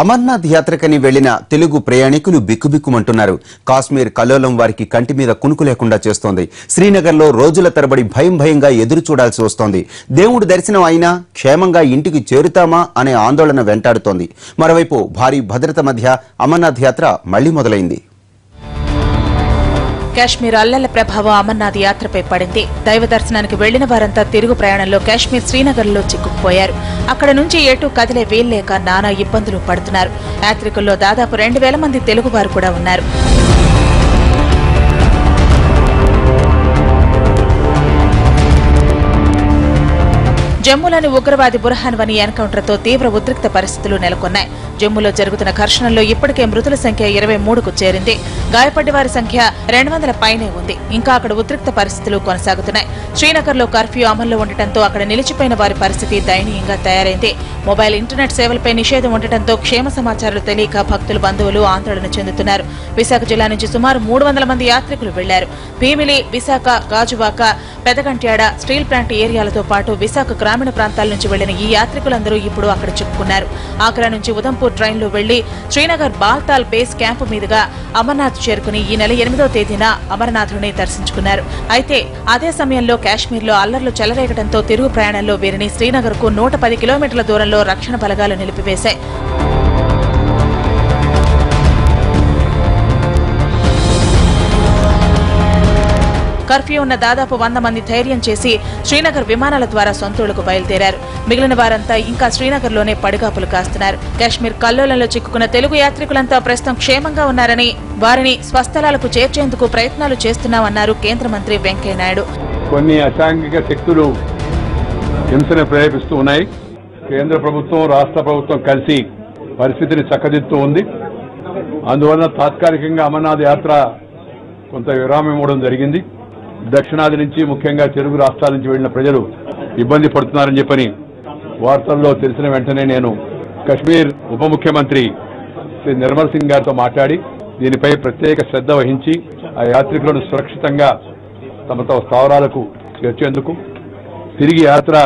అమర్నాథ్ యాత్రకని వెళ్లిన తెలుగు ప్రయాణికులు బిక్కుబిక్కుమంటున్నారు. కాశ్మీర్ కల్లోలం వారికి కంటి మీద కునుకు లేకుండా చేస్తోంది. శ్రీనగర్లో రోజుల తరబడి భయంగా ఎదురు చూడాల్సి వస్తోంది. దేవుడి దర్శనం అయినా క్షేమంగా ఇంటికి చేరుతామా అనే ఆందోళన వెంటాడుతోంది. మరోవైపు భారీ భద్రత మధ్య అమర్నాథ్ యాత్ర మళ్లీ మొదలైంది. కాశ్మీర్ అల్లర్ల ప్రభావం అమర్నాథ్ యాత్రపై పడింది. దైవ దర్శనానికి వెళ్లిన వారంతా తిరుగు ప్రయాణంలో కాశ్మీర్ శ్రీనగర్లో చిక్కుకుపోయారు. అక్కడ నుంచి ఎటు కదిలే వీల్లేక నానా ఇబ్బందులు పడుతున్నారు. యాత్రికుల్లో దాదాపు 2000 మంది తెలుగువారు కూడా ఉన్నారు. జమ్మూలోని ఉగ్రవాది బుర్హాన్ వని ఎన్కౌంటర్తో తీవ్ర ఉద్రిక్త పరిస్థితులు నెలకొన్నాయి. జమ్మూలో జరుగుతున్న ఘర్షణల్లో ఇప్పటికే మృతుల సంఖ్య 23కు చేరింది. గాయపడ్డ వారి సంఖ్య 200 పైనే ఉంది. ఇంకా అక్కడ ఉద్రిక్త పరిస్థితులు కొనసాగుతున్నాయి. శ్రీనగర్లో కర్ఫ్యూ అమల్లో ఉండటంతో అక్కడ నిలిచిపోయిన వారి పరిస్థితి దయనీయంగా తయారైంది. మొబైల్ ఇంటర్నెట్ సేవలపై నిషేధం ఉండటంతో క్షేమ సమాచారాలు తెలియక భక్తులు బంధువులు ఆందోళన చెందుతున్నారు. విశాఖ జిల్లా నుంచి సుమారు 300 మంది యాత్రికులు వెళ్లారు. భీమిలి, విశాఖ, గాజువాక, పెదగంట్యాడ, స్టీల్ ప్లాంట్ ఏరియాలతో పాటు విశాఖ గ్రామీణ ప్రాంతాల నుంచి వెళ్లిన ఈ యాత్రికులందరూ ఇప్పుడు అక్కడ చిక్కుకున్నారు. ఆగ్రా నుంచి ఉదంపూర్ ట్రైన్లో వెళ్లి శ్రీనగర్ బాల్తాల్ బేస్ క్యాంపు మీదుగా అమర్నాథ్ చేరుకుని ఈ నెల 8వ తేదీన అమర్నాథుని దర్శించుకున్నారు. అయితే అదే సమయంలో కాశ్మీర్లో అల్లర్లు చెలరేగడంతో తిరుగు ప్రయాణంలో వీరిని శ్రీనగర్కు 110 కిలోమీటర్ల దూరంలో రక్షణ బలగాలు నిలిపివేశాయి. కర్ఫ్యూ ఉన్న దాదాపు 100 మంది ధైర్యం చేసి శ్రీనగర్ విమానాల ద్వారా సొంతూళ్లకు బయలుదేరారు. మిగిలిన వారంతా ఇంకా శ్రీనగర్లోనే పడిగాపులు కాస్తున్నారు. కాశ్మీర్ కల్లోలంలో చిక్కుకున్న తెలుగు యాత్రికులంతా ప్రస్తుతం క్షేమంగా ఉన్నారని, వారిని స్వస్థలాలకు చేర్చేందుకు ప్రయత్నాలు చేస్తున్నామన్నారు కేంద్ర మంత్రి వెంకయ్యనాయుడు. కొన్ని అసాంఘిక శక్తులు హింసను ప్రేరేపిస్తూ ఉన్నాయి. కేంద్ర ప్రభుత్వం, రాష్ట్ర ప్రభుత్వం కలిసి పరిస్థితిని చక్కదిద్దుతూ ఉంది. అందువలన తాత్కాలికంగా అమర్నాథ్ యాత్ర కొంత విరామం ఇవ్వడం జరిగింది. దక్షిణాది నుంచి, ముఖ్యంగా తెలుగు రాష్ట్రాల నుంచి వెళ్లిన ప్రజలు ఇబ్బంది పడుతున్నారని చెప్పని వార్తల్లో తెలిసిన వెంటనే నేను కశ్మీర్ ఉప ముఖ్యమంత్రి శ్రీ నిర్మల్ సింగ్ గారితో మాట్లాడి దీనిపై ప్రత్యేక శ్రద్ధ వహించి ఆ యాత్రికులను సురక్షితంగా తమ స్థావరాలకు చేర్చేందుకు, తిరిగి యాత్ర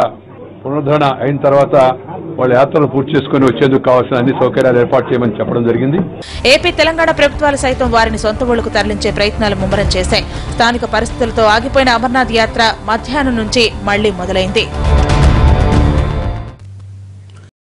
పునరుద్ధరణ అయిన తర్వాత వాళ్ళ యాత్రను పూర్తి చేసుకుని వచ్చేందుకు కావాల్సిన అన్ని సౌకర్యాలు ఏర్పాటు చేయమని చెప్పడం జరిగింది. ఏపీ, తెలంగాణ ప్రభుత్వాలు సైతం వారిని సొంత ఊళ్లకు తరలించే ప్రయత్నాలు ముమ్మరం చేశాయి. స్థానిక పరిస్థితులతో ఆగిపోయిన అమర్నాథ్ యాత్ర మధ్యాహ్నం నుంచి మళ్లీ మొదలైంది.